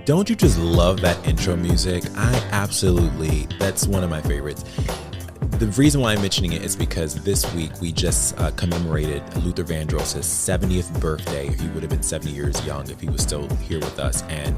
Don't you just love that intro music? That's one of my favorites. The reason why I'm mentioning it is because this week we just commemorated Luther Vandross' 70th birthday. He would have been 70 years young if he was still here with us. And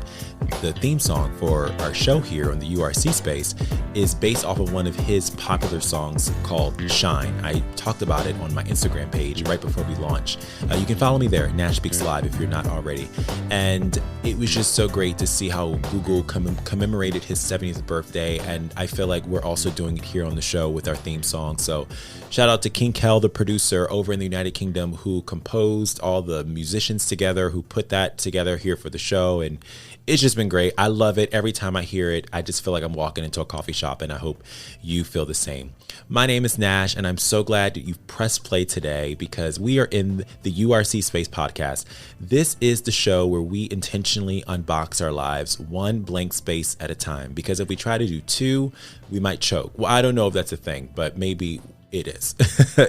the theme song for our show here on the URC space is based off of one of his popular songs called Shine. I talked about it on my Instagram page right before we launched. You can follow me there, Nash Speaks Live, if you're not already. And it was just so great to see how Google commemorated his 70th birthday. And I feel like we're also doing it here on the show with our theme song. So shout out to King Kel, the producer over in the United Kingdom, who composed all the musicians together, who put that together here for the show. And it's just been great. I love it. Every time I hear it, I just feel like I'm walking into a coffee shop, and I hope you feel the same. My name is Nash, and I'm so glad that you've pressed play today because we are in the URC Space podcast. This is the show where we intentionally unbox our lives one blank space at a time, because if we try to do two, we might choke. Well, I don't know if that's a thing, but maybe it is.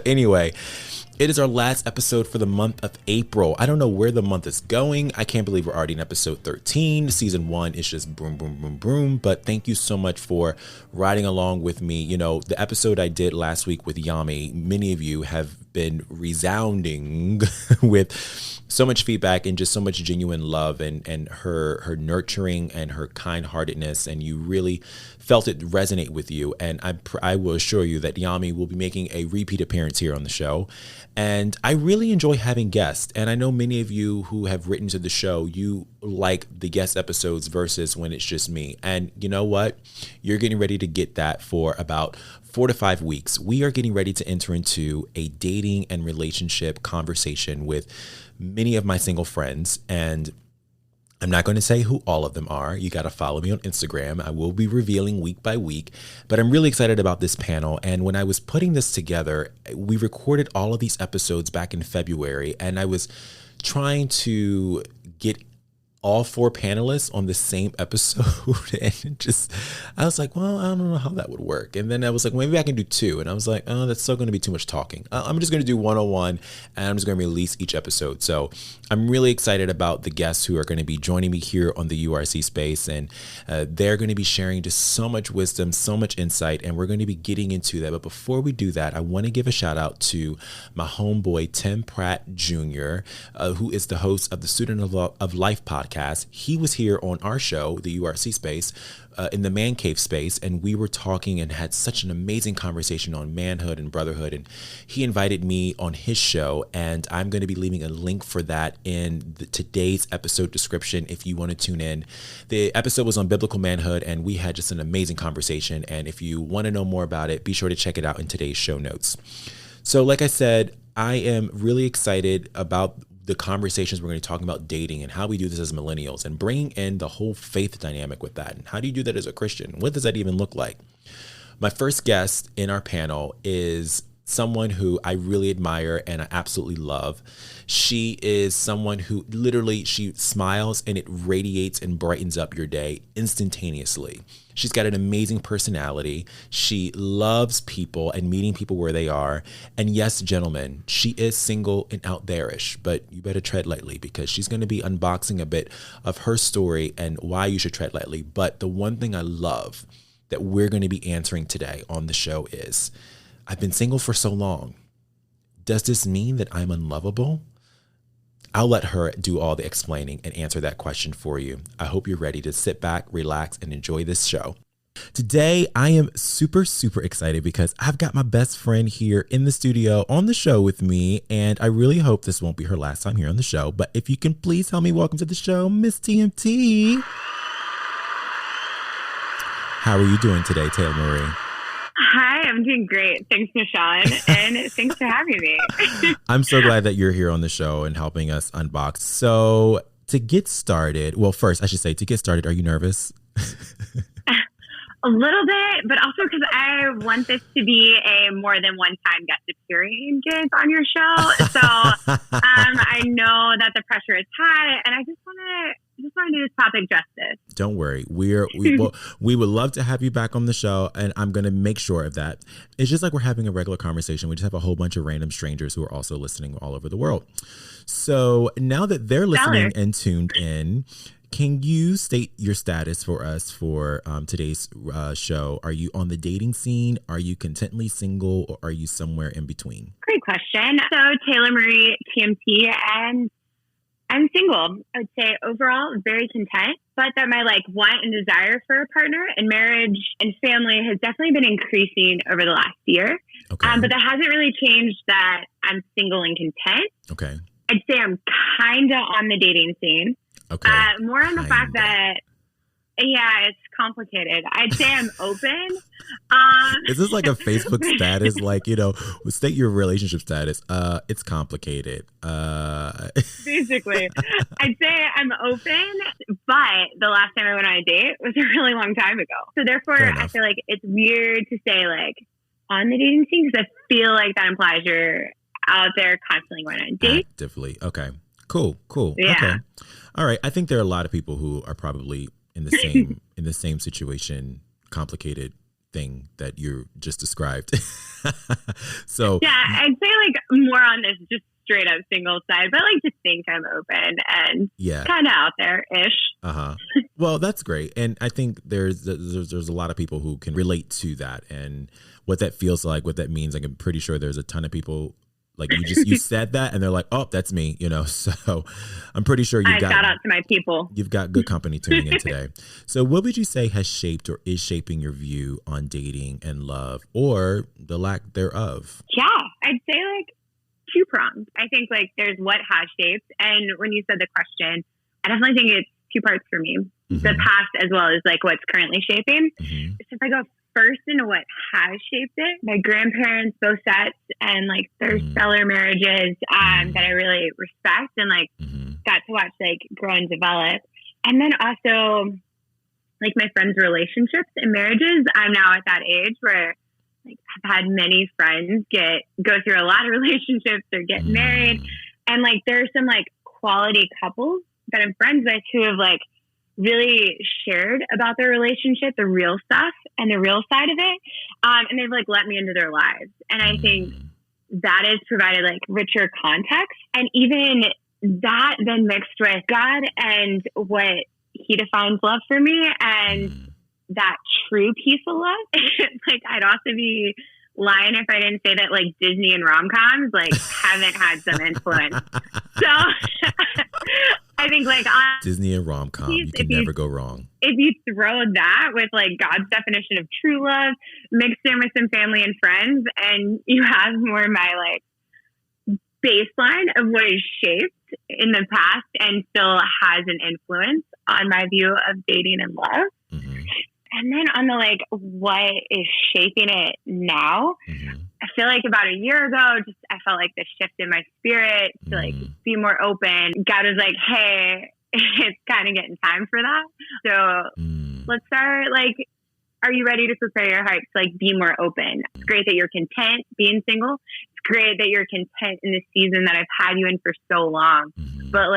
Anyway, it is our last episode for the month of April. I don't know where the month is going. I can't believe we're already in episode 13. Season 1 is just boom, boom, boom, boom. But thank you so much for riding along with me. You know, the episode I did last week with Yami, many of you have been resounding with so much feedback and just so much genuine love and her nurturing and her kind-heartedness, and you really felt it resonate with you. And I will assure you that Yami will be making a repeat appearance here on the show. And I really enjoy having guests. And I know many of you who have written to the show, you like the guest episodes versus when it's just me. And you know what? You're getting ready to get that for about 4 to 5 weeks. We are getting ready to enter into a dating and relationship conversation with many of my single friends. And I'm not going to say who all of them are. You got to follow me on Instagram. I will be revealing week by week, but I'm really excited about this panel. And when I was putting this together, we recorded all of these episodes back in February, and I was trying to get all 4 panelists on the same episode. And I was like, well, I don't know how that would work. And then I was like, maybe I can do 2. And I was like, oh, that's still going to be too much talking. I'm just going to do 101, and I'm just going to release each episode. So I'm really excited about the guests who are going to be joining me here on the URC space. And they're going to be sharing just so much wisdom, so much insight, and we're going to be getting into that. But before we do that, I want to give a shout out to my homeboy, Tim Pratt Jr., who is the host of the Student of Life podcast. He was here on our show, the URC space, in the Man Cave space, and we were talking and had such an amazing conversation on manhood and brotherhood. And he invited me on his show, and I'm going to be leaving a link for that in today's episode description if you want to tune in. The episode was on biblical manhood, and we had just an amazing conversation. And if you want to know more about it, be sure to check it out in today's show notes. So like I said, I am really excited about the conversations we're going to be talking about dating and how we do this as millennials and bringing in the whole faith dynamic with that. And how do you do that as a Christian? What does that even look like? My first guest in our panel is someone who I really admire and I absolutely love. She is someone who literally, she smiles and it radiates and brightens up your day instantaneously. She's got an amazing personality. She loves people and meeting people where they are. And yes, gentlemen, she is single and out there-ish, but you better tread lightly because she's going to be unboxing a bit of her story and why you should tread lightly. But the one thing I love that we're going to be answering today on the show is, I've been single for so long. Does this mean that I'm unlovable? I'll let her do all the explaining and answer that question for you. I hope you're ready to sit back, relax, and enjoy this show. Today, I am super, super excited because I've got my best friend here in the studio on the show with me, and I really hope this won't be her last time here on the show. But if you can please help me welcome to the show, Miss TMT. How are you doing today, Taylor Marie? Hi, I'm doing great. Thanks, Nishan, and thanks for having me. I'm so glad that you're here on the show and helping us unbox. So to get started, well, first, I should say, to get started, are you nervous? A little bit, but also because I want this to be a more than one-time guest appearance on your show. So I know that the pressure is high, and I just want to do this topic justice. Don't worry. We would love to have you back on the show, and I'm going to make sure of that. It's just like we're having a regular conversation. We just have a whole bunch of random strangers who are also listening all over the world. So now that they're listening and tuned in, Can you state your status for us for today's show? Are you on the dating scene? Are you contently single, or are you somewhere in between? Great question. So Taylor Marie, TMT, and I'm single. I would say overall very content, but that my want and desire for a partner and marriage and family has definitely been increasing over the last year. Okay. But that hasn't really changed that I'm single and content. Okay. I'd say I'm kind of on the dating scene. Okay. More on the fact that, it's complicated. I'd say I'm open. Is this like a Facebook status? State your relationship status. It's complicated. Basically, I'd say I'm open, but the last time I went on a date was a really long time ago. So therefore, I feel like it's weird to say on the dating scene, because I feel like that implies you're out there constantly going on dates. Actively. Okay. Cool. Yeah. Okay. All right. I think there are a lot of people who are probably in the same situation, complicated thing that you just described. So yeah, I'd say more on this just straight up single side, but to think I'm open and kind of out there ish. Well, that's great, and I think there's a lot of people who can relate to that and what that feels like, what that means. I'm pretty sure there's a ton of people. You said that and they're like, oh, that's me, so I'm pretty sure shout out to my people. You've got good company tuning in today. So what would you say has shaped or is shaping your view on dating and love, or the lack thereof? Yeah, I'd say two-pronged. I think there's what has shaped. And when you said the question, I definitely think it's two parts for me. Mm-hmm. The past as well as what's currently shaping. Mm-hmm. So if I go first into what has shaped it, my grandparents, both sets, and their stellar marriages that I really respect and got to watch grow and develop. And then also my friends' relationships and marriages. I'm now at that age where I've had many friends go through a lot of relationships or get married. And there's some quality couples that I'm friends with who have really shared about their relationship, the real stuff and the real side of it. And they've let me into their lives. And I think that has provided richer context. And even that then mixed with God and what he defines love for me and that true piece of love. I'd also be lying if I didn't say that Disney and rom-coms haven't had some influence. So I think Disney and rom-com, you can never go wrong. If you throw that with God's definition of true love mixed in with some family and friends, and you have more my baseline of what is shaped in the past and still has an influence on my view of dating and love. Mm-hmm. And then on the what is shaping it now, I feel about a year ago, I felt the shift in my spirit to be more open. God was hey, it's kind of getting time for that. So let's start are you ready to prepare your heart to be more open? It's great that you're content being single. It's great that you're content in the season that I've had you in for so long. But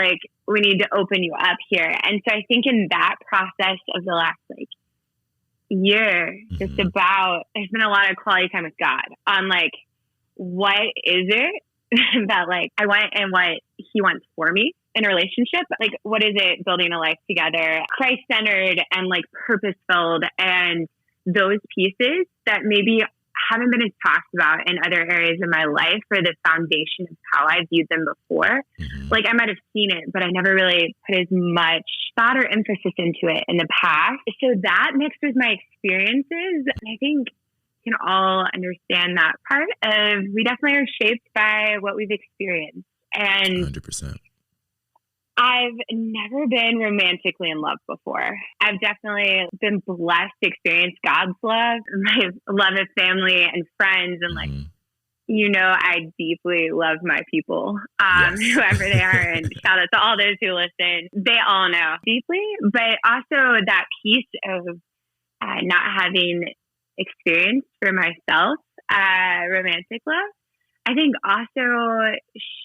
we need to open you up here. And so I think in that process of the last year, just about, there's been a lot of quality time with God on what is it that I want and what he wants for me in a relationship. What is it building a life together, Christ-centered and purpose-filled, and those pieces that maybe haven't been as talked about in other areas of my life for the foundation of how I viewed them before. I might have seen it, but I never really put as much thought or emphasis into it in the past. So that mixed with my experiences, I think we can all understand that part of we definitely are shaped by what we've experienced. And 100%. I've never been romantically in love before. I've definitely been blessed to experience God's love, my love of family and friends. And I deeply love my people, whoever they are. And shout out to all those who listen. They all know deeply, but also that piece of not having experience for myself, romantic love, I think also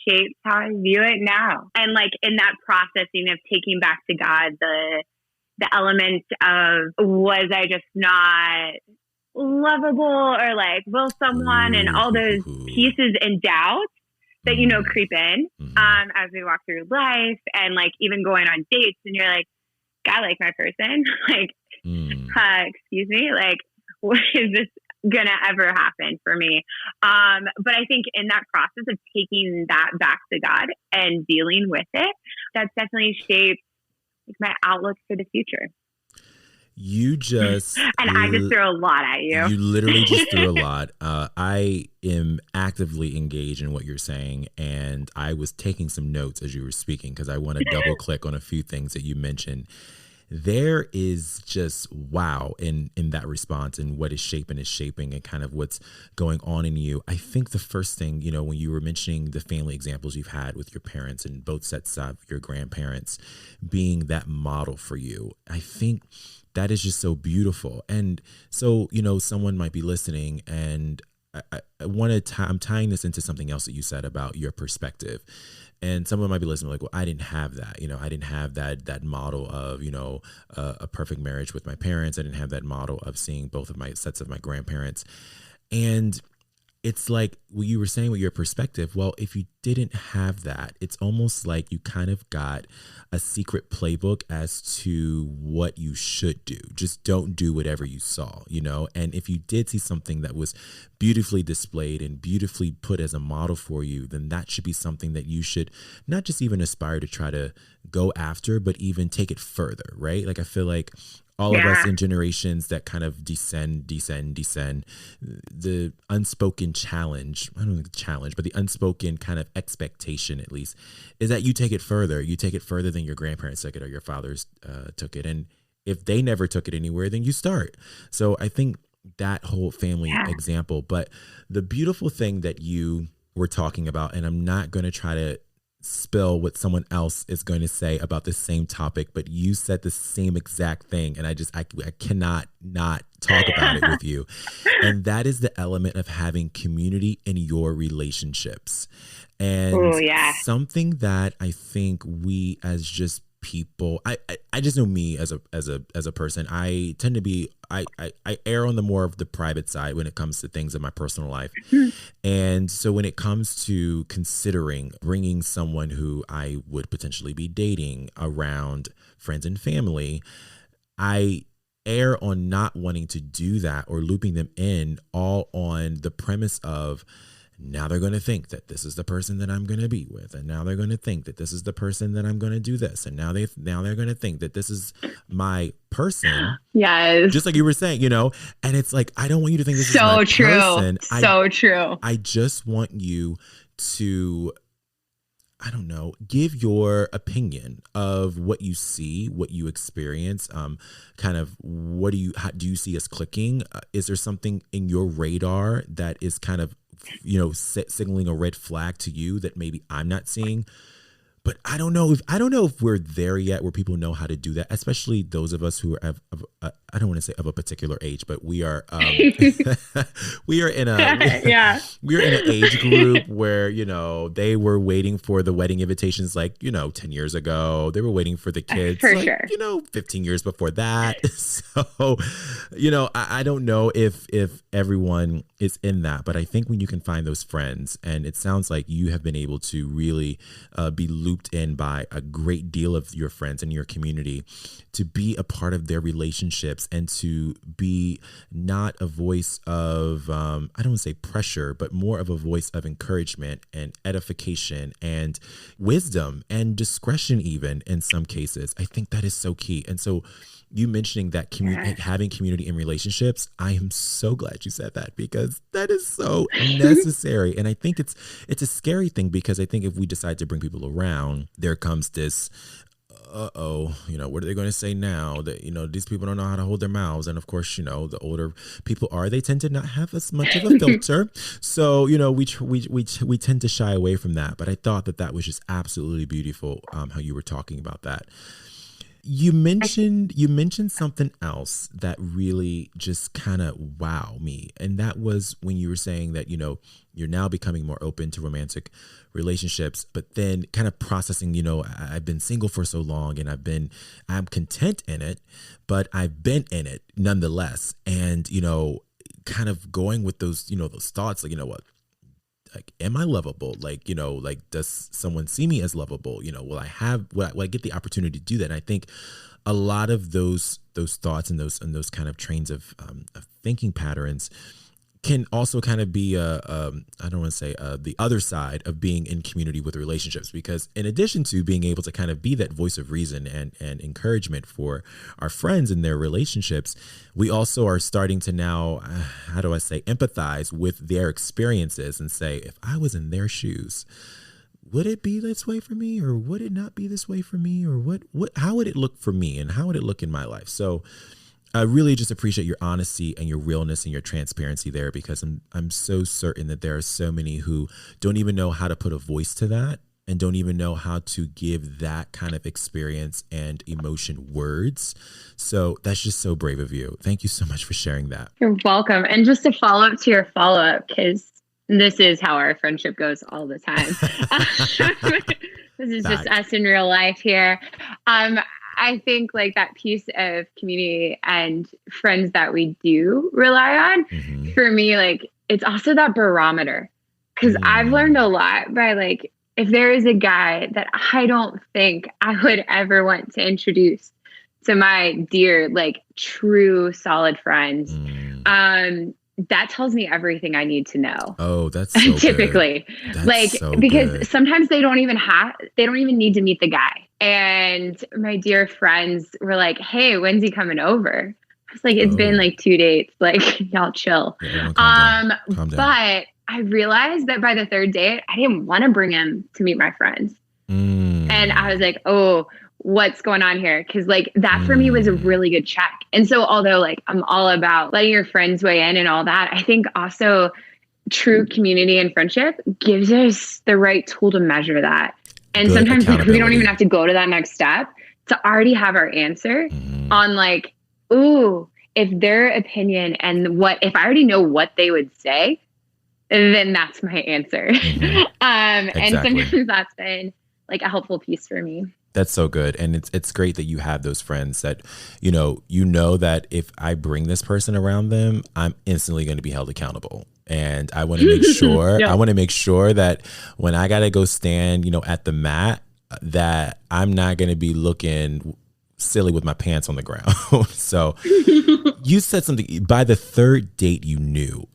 shapes how I view it now. And in that processing of taking back to God, the element of, was I just not lovable, or will someone, and all those pieces and doubts that, creep in as we walk through life, and even going on dates, and you're guy like my person? Like, Mm. excuse me, like, what is this gonna ever happen for me? But I think in that process of taking that back to God and dealing with it, that's definitely shaped like my outlook for the future. You just And I just threw a lot at you. You literally just threw a lot. I am actively engaged in what you're saying, and I was taking some notes as you were speaking because I want to double click on a few things that you mentioned. There is just wow in that response and what is shaping and kind of what's going on in you. I think the first thing, you know, when you were mentioning the family examples you've had with your parents and both sets of your grandparents being that model for you, I think that is just so beautiful. And so, you know, someone might be listening, and I want to, I'm tying this into something else that you said about your perspective. And someone might be listening like, well, I didn't have that. You know, I didn't have that model of, you know, a perfect marriage with my parents. I didn't have that model of seeing both of my sets of my grandparents. And it's like what you were saying with your perspective. Well, if you didn't have that, it's almost like you kind of got a secret playbook as to what you should do. Just don't do whatever you saw, you know? And if you did see something that was beautifully displayed and beautifully put as a model for you, then that should be something that you should not just even aspire to try to go after, but even take it further, right? Like I feel like all of us in generations that kind of descend, the unspoken challenge, I don't think challenge, but the unspoken kind of expectation at least is that you take it further. You take it further than your grandparents took it or your fathers took it. And if they never took it anywhere, then you start. So I think that whole family example, but the beautiful thing that you were talking about, and I'm not going to try to spill what someone else is going to say about the same topic, but you said the same exact thing, and I cannot not talk about it with you. And that is the element of having community in your relationships. And something that I think we as just people, I just know me as a person, I tend to be, I err on the more of the private side when it comes to things in my personal life. And so when it comes to considering bringing someone who I would potentially be dating around friends and family, I err on not wanting to do that or looping them in all on the premise of, now they're going to think that this is the person that I'm going to be with. And now they're going to think that this is the person that I'm going to do this. And now they're going to think that this is my person. Yes. Just like you were saying, you know, and it's like, I don't want you to think this is my person. So true. I just want you to, I don't know, give your opinion of what you see, what you experience, kind of how do you see us clicking? Is there something in your radar that is kind of, you know, signaling a red flag to you that maybe I'm not seeing? But I don't know if we're there yet where people know how to do that, especially those of us who are I don't want to say of a particular age, but we are we are in an age group where, you know, they were waiting for the wedding invitations like, you know, 10 years ago. They were waiting for the kids for like, sure, you know, 15 years before that. So, you know, I don't know if everyone is in that, but I think when you can find those friends, and it sounds like you have been able to really be looped in by a great deal of your friends and your community to be a part of their relationships and to be not a voice of, I don't want to say pressure, but more of a voice of encouragement and edification and wisdom and discretion even in some cases. I think that is so key. And so you mentioning that having community in relationships, I am so glad you said that because that is so necessary. And I think it's a scary thing because I think if we decide to bring people around, there comes this, you know, what are they going to say now that, you know, these people don't know how to hold their mouths. And of course, you know, the older people they tend to not have as much of a filter. So, you know, we tend to shy away from that. But I thought that was just absolutely beautiful how you were talking about that. You mentioned something else that really just kind of wowed me. And that was when you were saying that, you know, you're now becoming more open to romantic relationships, but then kind of processing, you know, I've been single for so long and I'm content in it, but I've been in it nonetheless. And, you know, kind of going with those, you know, those thoughts like, you know what? Like, am I lovable? Like, you know, like, does someone see me as lovable? You know, will I get the opportunity to do that? And I think a lot of those thoughts and those kind of trains of thinking patterns can also kind of be I don't want to say the other side of being in community with relationships, because in addition to being able to kind of be that voice of reason and encouragement for our friends in their relationships, we also are starting to now, how do I say, empathize with their experiences and say, if I was in their shoes, would it be this way for me, or would it not be this way for me, or how would it look for me, and how would it look in my life? So I really just appreciate your honesty and your realness and your transparency there, because I'm so certain that there are so many who don't even know how to put a voice to that and don't even know how to give that kind of experience and emotion words. So that's just so brave of you. Thank you so much for sharing that. You're welcome. And just to follow up to your follow-up, because this is how our friendship goes all the time. This is just us in real life here. I think like that piece of community and friends that we do rely on, for me, like it's also that barometer, because I've learned a lot by like, if there is a guy that I don't think I would ever want to introduce to my dear, like true solid friends, that tells me everything I need to know. Oh, that's so typically that's like, so because good. sometimes they don't even need to meet the guy. And my dear friends were like, hey, when's he coming over? I was like, it's been like 2 dates. Like, y'all chill. Yeah, calm down. But I realized that by the third date, I didn't want to bring him to meet my friends. And I was like, oh, what's going on here? Because like that for me was a really good check. And so although like I'm all about letting your friends weigh in and all that, I think also true community and friendship gives us the right tool to measure that. And Good sometimes like, we don't even have to go to that next step to already have our answer on like, ooh, if their opinion and if I already know what they would say, then that's my answer. And sometimes that's been like a helpful piece for me. That's so good. And it's great that you have those friends that, you know that if I bring this person around them, I'm instantly going to be held accountable. And I want to make sure, I want to make sure that when I got to go stand, at the mat, that I'm not going to be looking silly with my pants on the ground. So you said something by the third date you knew.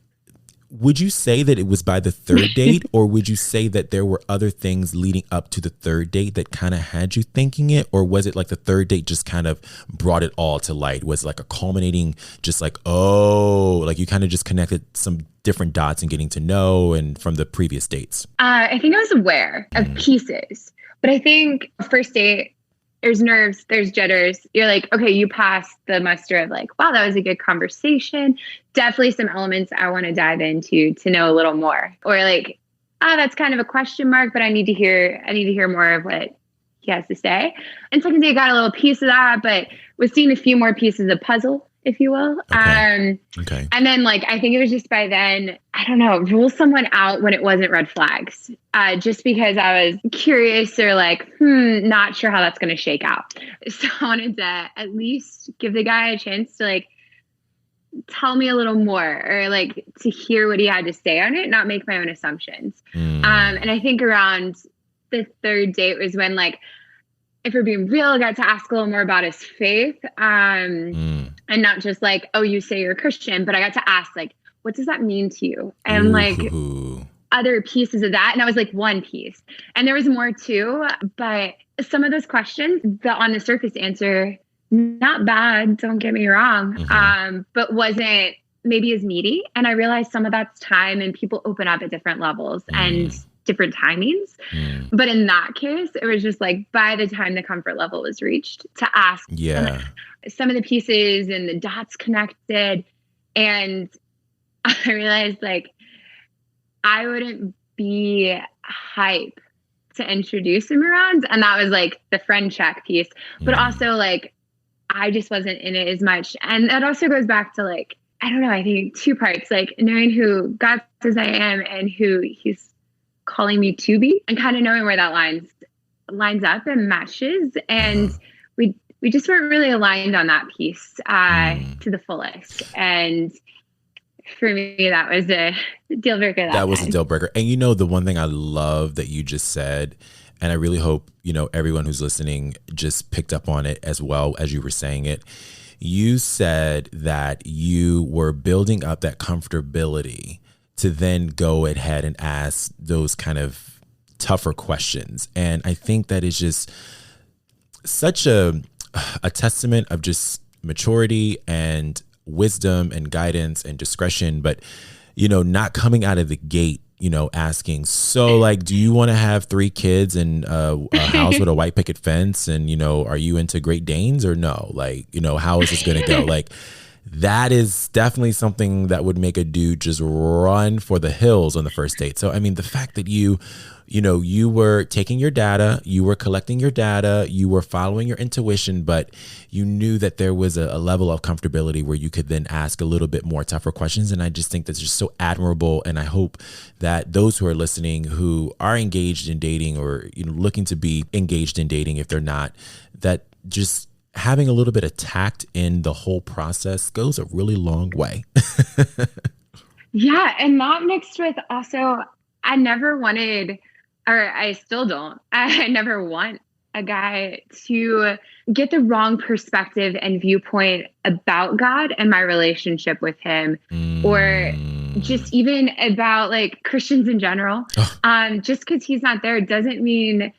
Would you say that it was by the third date, or would you say that there were other things leading up to the third date that kind of had you thinking it? Or was it like the third date just kind of brought it all to light? Was it like a culminating, just like, like you kind of just connected some different dots and getting to know and from the previous dates? I think I was aware of pieces, but I think first date, there's nerves, there's jitters. You're like, okay, you passed the muster of like, wow, that was a good conversation. Definitely some elements I want to dive into to know a little more. Or like, that's kind of a question mark, but I need to hear more of what he has to say. And second day, got a little piece of that, but was seeing a few more pieces of puzzle, if you will. Okay. And then like, I think it was just by then, I don't know, rule someone out when it wasn't red flags, just because I was curious or like, not sure how that's going to shake out. So I wanted to at least give the guy a chance to like, tell me a little more, or like to hear what he had to say on it, not make my own assumptions. And I think around the third date was when like, if we're being real, I got to ask a little more about his faith. And not just like, oh, you say you're a Christian, but I got to ask like, what does that mean to you? And like other pieces of that. And that was like one piece. And there was more too, but some of those questions, the on the surface answer, not bad, don't get me wrong, but wasn't maybe as meaty. And I realized some of that's time, and people open up at different levels and different timings. But in that case, it was just like by the time the comfort level was reached, to ask some of the pieces and the dots connected. And I realized like I wouldn't be hype to introduce him around. And that was like the friend check piece, but also like I just wasn't in it as much. And that also goes back to like, I don't know, I think two parts, like knowing who God says I am and who he's calling me to be, and kind of knowing where that lines up and matches. And we just weren't really aligned on that piece to the fullest. And for me, that was a deal breaker. That was a deal breaker. And the one thing I love that you just said, and I really hope, everyone who's listening just picked up on it as well as you were saying it. You said that you were building up that comfortability to then go ahead and ask those kind of tougher questions. And I think that is just such a testament of just maturity and wisdom and guidance and discretion, but, not coming out of the gate, asking, so like, do you want to have 3 kids and a house with a white picket fence? And, are you into Great Danes or no? Like, how is this going to go? Like, that is definitely something that would make a dude just run for the hills on the first date. So, I mean, the fact that you were taking your data, you were collecting your data, you were following your intuition, but you knew that there was a level of comfortability where you could then ask a little bit more tougher questions. And I just think that's just so admirable. And I hope that those who are listening who are engaged in dating or, looking to be engaged in dating, if they're not, that just having a little bit of tact in the whole process goes a really long way. Yeah. And not mixed with also, I never wanted, or I still don't, I never want a guy to get the wrong perspective and viewpoint about God and my relationship with him, or just even about like Christians in general. Just because he's not there doesn't mean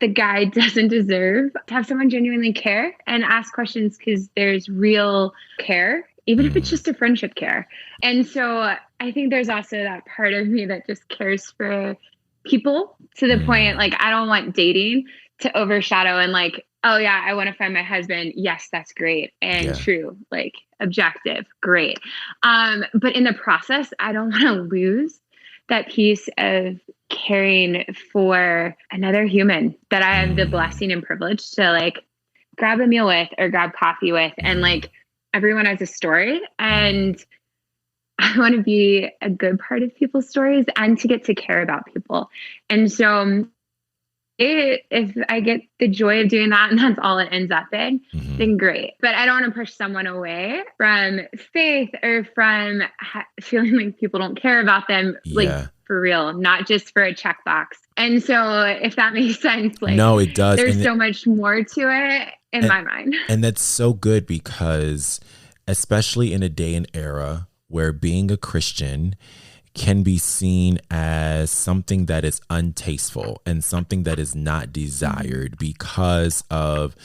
the guy doesn't deserve to have someone genuinely care and ask questions, because there's real care, even if it's just a friendship care. And so I think there's also that part of me that just cares for people to the point, like, I don't want dating to overshadow and like, oh yeah, I want to find my husband. Yes, that's great. And true, like objective, great. But in the process, I don't want to lose that piece of caring for another human that I have the blessing and privilege to like grab a meal with or grab coffee with. And like, everyone has a story, and I want to be a good part of people's stories and to get to care about people. And so if I get the joy of doing that and that's all it ends up in, then great. But I don't want to push someone away from faith or from feeling like people don't care about them, like for real, not just for a checkbox. And so if that makes sense, like, no, it does. There's so much more to it in my mind. And that's so good, because especially in a day and era where being a Christian can be seen as something that is untasteful and something that is not desired because of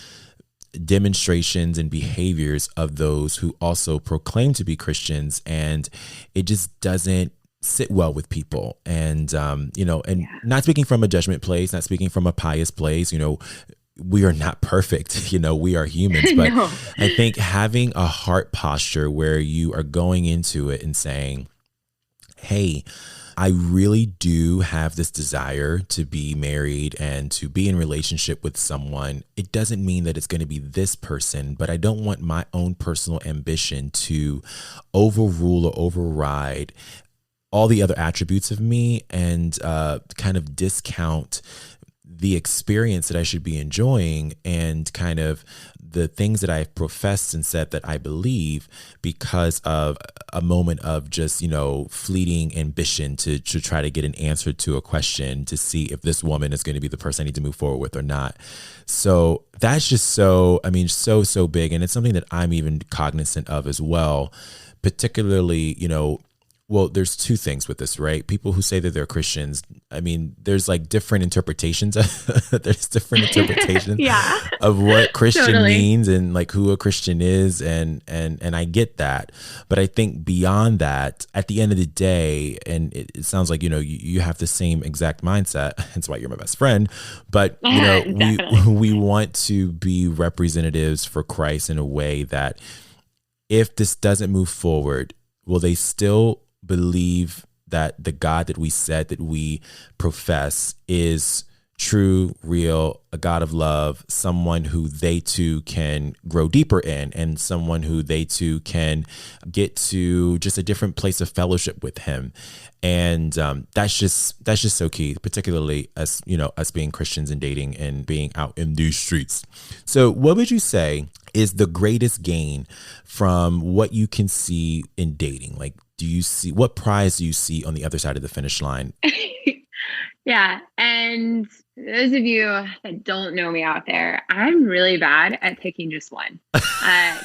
demonstrations and behaviors of those who also proclaim to be Christians, and it just doesn't sit well with people. And not speaking from a judgment place, not speaking from a pious place, we are not perfect, we are humans, but no. I think having a heart posture where you are going into it and saying, hey, I really do have this desire to be married and to be in relationship with someone. It doesn't mean that it's going to be this person, but I don't want my own personal ambition to overrule or override all the other attributes of me and kind of discount the experience that I should be enjoying and kind of the things that I've professed and said that I believe because of a moment of just, fleeting ambition to try to get an answer to a question to see if this woman is going to be the person I need to move forward with or not. So that's just so big. And it's something that I'm even cognizant of as well, particularly, well, there's two things with this, right? People who say that they're Christians, I mean, there's like different interpretations. There's different interpretations of what Christian means and like who a Christian is. And I get that. But I think beyond that, at the end of the day, and it sounds like, you have the same exact mindset. That's why you're my best friend. But, we want to be representatives for Christ in a way that if this doesn't move forward, will they still believe that the God that we said that we profess is true, real, a God of love, someone who they too can grow deeper in, and someone who they too can get to just a different place of fellowship with him. And that's just so key, particularly as us being Christians and dating and being out in these streets. So what would you say is the greatest gain from what you can see in dating? Like, what prize do you see on the other side of the finish line? Yeah. And those of you that don't know me out there, I'm really bad at picking just one. Uh,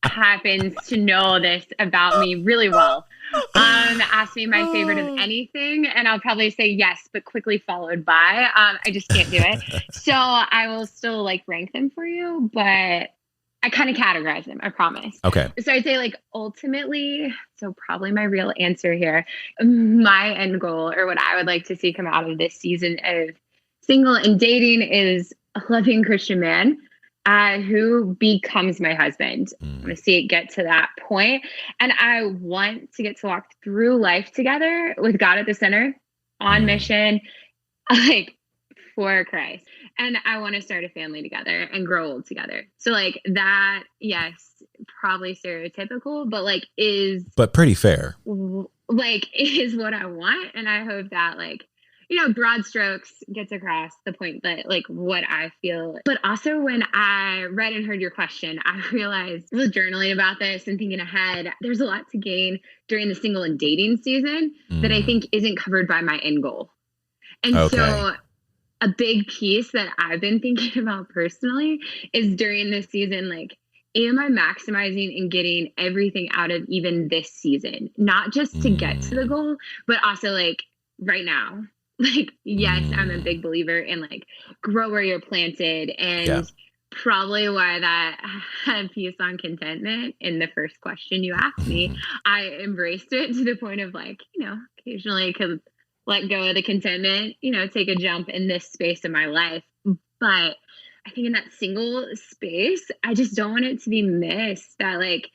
happens to know this about me really well. Ask me my favorite of anything, and I'll probably say yes, but quickly followed by, I just can't do it. So I will still like rank them for you, but I kind of categorize them, I promise. Okay. So I'd say like ultimately, so probably my real answer here, my end goal or what I would like to see come out of this season of single and dating is a loving Christian man who becomes my husband. I want to see it get to that point. And I want to get to walk through life together with God at the center on mission, like for Christ. And I want to start a family together and grow old together. So like that, yes, probably stereotypical, but like but pretty fair. Like is what I want. And I hope that like, broad strokes gets across the point that like what I feel. But also when I read and heard your question, I realized I was journaling about this and thinking ahead, there's a lot to gain during the single and dating season that I think isn't covered by my end goal. And so a big piece that I've been thinking about personally is during this season, like, am I maximizing and getting everything out of even this season? Not just to get to the goal, but also like right now. Like, yes, I'm a big believer in like grow where you're planted. And probably why that piece on contentment in the first question you asked me, I embraced it to the point of like, occasionally could let go of the contentment, take a jump in this space of my life. But I think in that single space, I just don't want it to be missed that like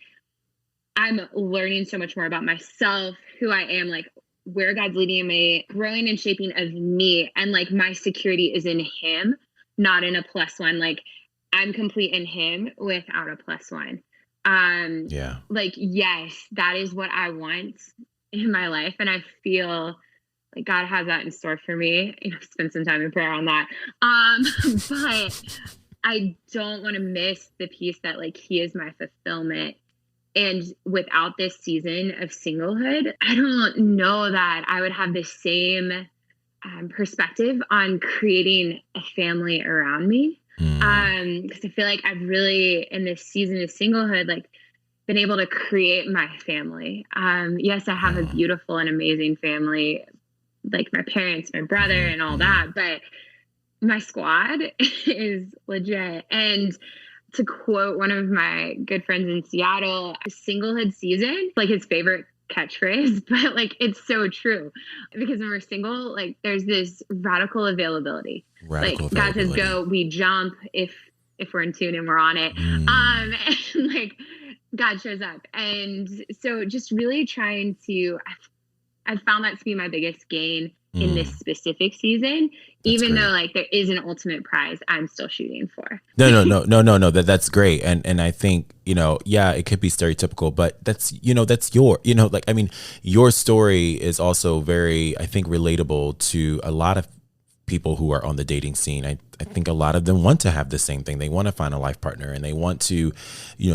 I'm learning so much more about myself, who I am, like where God's leading me, growing and shaping of me. And like my security is in him, not in a plus one. Like I'm complete in him without a plus one. Like, yes, that is what I want in my life. And I feel like God has that in store for me. Spend some time in prayer on that. But I don't want to miss the piece that like he is my fulfillment. And without this season of singlehood, I don't know that I would have the same perspective on creating a family around me. Because I feel like I've really, in this season of singlehood, like been able to create my family. Yes, I have a beautiful and amazing family, like my parents, my brother, and all that. But my squad is legit. And to quote one of my good friends in Seattle, singlehood season, like his favorite catchphrase, but like it's so true because when we're single, like there's this radical availability. God says go, we jump if we're in tune and we're on it. And like God shows up. And so just really trying to, I've found that to be my biggest gain in this specific season, even though like there is an ultimate prize I'm still shooting for. No. That's great. And I think, it could be stereotypical, but that's your, like, I mean, your story is also very, I think, relatable to a lot of people who are on the dating scene. I think a lot of them want to have the same thing. They want to find a life partner and they want to,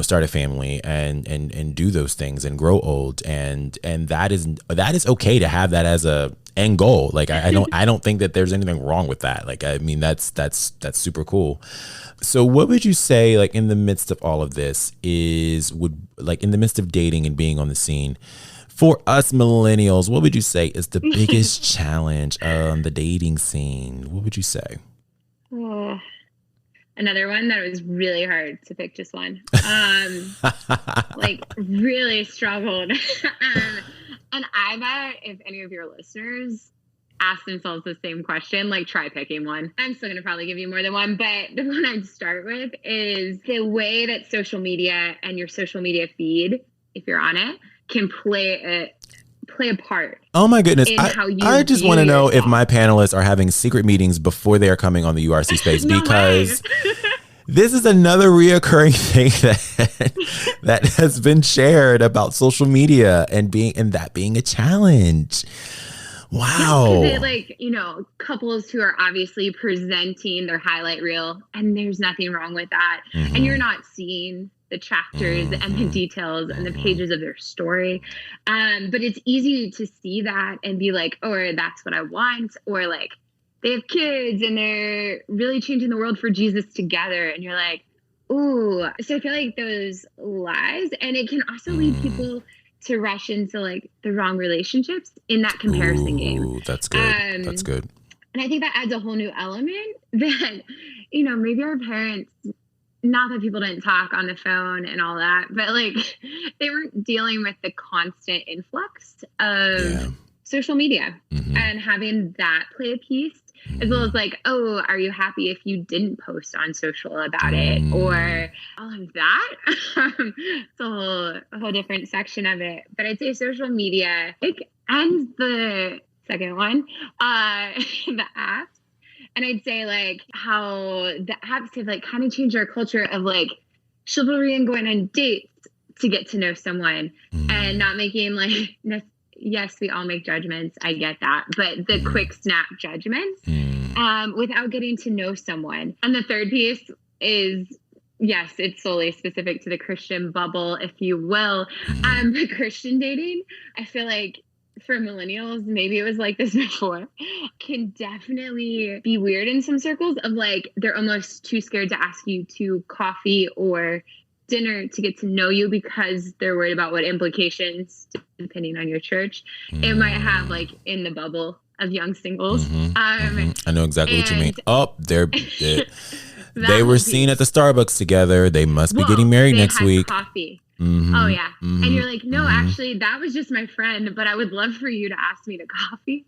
start a family and do those things and grow old. And that is okay to have that as a end goal. Like, I don't think that there's anything wrong with that. Like, I mean, that's super cool. So what would you say, like, in the midst of all of this in the midst of dating and being on the scene, for us millennials, what would you say is the biggest challenge on the dating scene? What would you say? Another one that was really hard to pick just one. Like really struggled. And I bet if any of your listeners ask themselves the same question, like try picking one. I'm still going to probably give you more than one, but the one I'd start with is the way that social media and your social media feed, if you're on it, can play a part. Oh my goodness. I just want to know if my panelists are having secret meetings before they are coming on the URC space, because this is another reoccurring thing that has been shared about social media and that being a challenge. Wow. Yeah, like, couples who are obviously presenting their highlight reel, and there's nothing wrong with that. And you're not seeing the chapters and the details and the pages of their story. But it's easy to see that and be like, oh, that's what I want. Or like they have kids and they're really changing the world for Jesus together. And you're like, ooh. So I feel like those lies, and it can also lead people to rush into like the wrong relationships in that comparison game. That's good. That's good. And I think that adds a whole new element that, you know, maybe our parents, not that people didn't talk on the phone and all that, but like they weren't dealing with the constant influx of social media and having that play a piece, as well as like, oh, are you happy if you didn't post on social about it, or all of that? It's a whole different section of it. But I'd say social media, and the second one, the apps. And I'd say like how the apps have like kind of changed our culture of like chivalry and going on dates to get to know someone and not making like, yes, we all make judgments. I get that. But the quick snap judgments without getting to know someone. And the third piece is, yes, it's solely specific to the Christian bubble, if you will. But Christian dating, I feel like for millennials, maybe it was like this before, can definitely be weird in some circles of like, they're almost too scared to ask you to coffee or dinner to get to know you because they're worried about what implications, depending on your church, it might have like in the bubble of young singles. I know exactly what you mean. Oh, they were seen at the Starbucks together. They must be getting married next week. Coffee. Oh yeah. And you're like, no, actually that was just my friend, but I would love for you to ask me to coffee.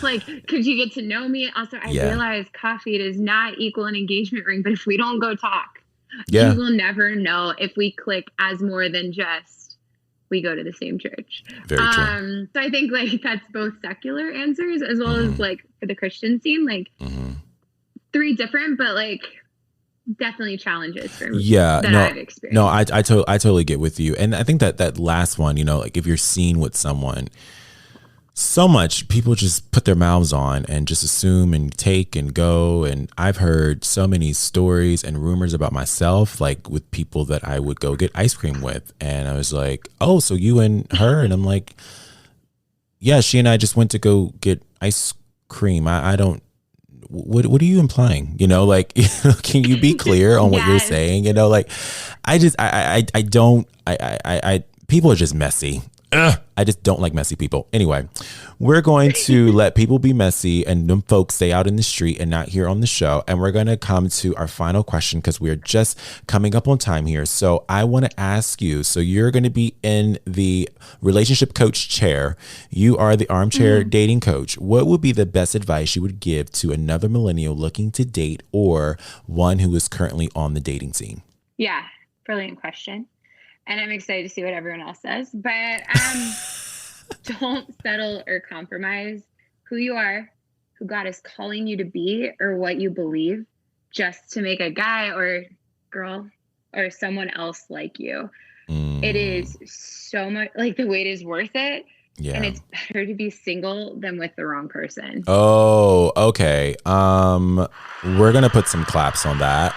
Like, could you get to know me? Also, I realize coffee does not equal an engagement ring, but if we don't go talk, you will never know if we click as more than just we go to the same church. Very true. So I think like that's both secular answers as well as like for the Christian scene, like three different, but like definitely challenges for me. I've experienced. No, I totally get with you. And I think that last one, you know, like if you're seen with someone, so much people just put their mouths on and just assume and take and go. And I've heard so many stories and rumors about myself, like with people that I would go get ice cream with. And I was like, oh, so you and her? And I'm like, yeah, she and I just went to go get ice cream. I don't, what are you implying? You know, like, can you be clear on what you're saying? You know, like, people are just messy. I just don't like messy people. Anyway, we're going to let people be messy and them folks stay out in the street and not here on the show. And we're going to come to our final question because we're just coming up on time here. So I want to ask you, so you're going to be in the relationship coach chair. You are the armchair dating coach. What would be the best advice you would give to another millennial looking to date or one who is currently on the dating scene? Yeah, brilliant question. And I'm excited to see what everyone else says. But don't settle or compromise who you are, who God is calling you to be, or what you believe, just to make a guy or girl or someone else like you. It is so much, like the wait is worth it. Yeah. And it's better to be single than with the wrong person. Oh, okay. We're going to put some claps on that.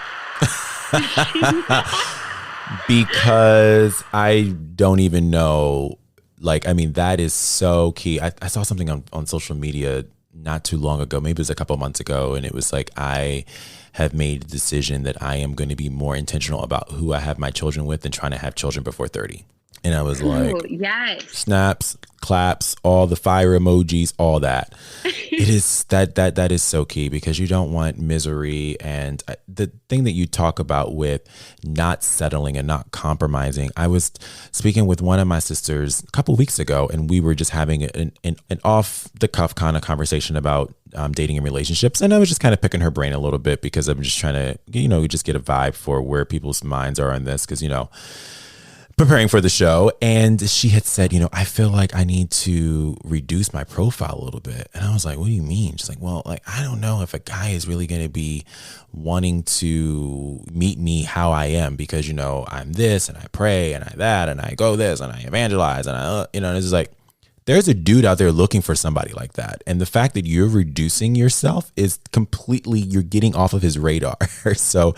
Because I don't even know, like, I mean, that is so key. I saw something on social media not too long ago, maybe it was a couple of months ago, and it was like, I have made the decision that I am going to be more intentional about who I have my children with and trying to have children before 30. And I was like, yes. Snaps, claps, all the fire emojis, all that. It is that is so key because you don't want misery. And the thing that you talk about with not settling and not compromising, I was speaking with one of my sisters a couple of weeks ago, and we were just having an off the cuff kind of conversation about dating and relationships. And I was just kind of picking her brain a little bit because I'm just trying to, just get a vibe for where people's minds are on this. Because, preparing for the show, and she had said, I feel like I need to reduce my profile a little bit. And I was like, what do you mean? She's like, well, like, I don't know if a guy is really going to be wanting to meet me how I am because, I'm this and I pray and I that and I go this and I evangelize and I, and it's just like, there's a dude out there looking for somebody like that. And the fact that you're reducing yourself is completely, you're getting off of his radar. So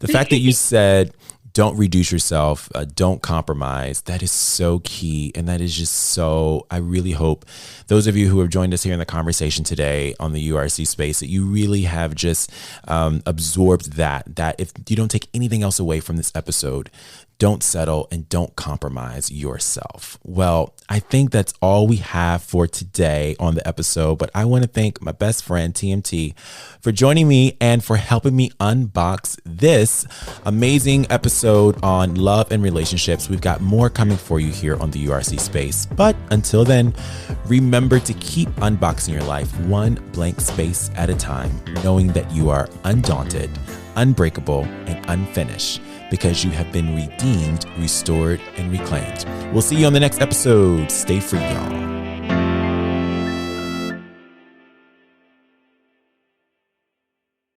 the fact that you said, don't reduce yourself, don't compromise. That is so key. And that is just so, I really hope those of you who have joined us here in the conversation today on the URC space, that you really have just absorbed that if you don't take anything else away from this episode, don't settle and don't compromise yourself. Well, I think that's all we have for today on the episode, but I want to thank my best friend TMT for joining me and for helping me unbox this amazing episode on love and relationships. We've got more coming for you here on the URC space. But until then, remember to keep unboxing your life one blank space at a time, knowing that you are undaunted, unbreakable, and unfinished, because you have been redeemed, restored, and reclaimed. We'll see you on the next episode. Stay free, y'all.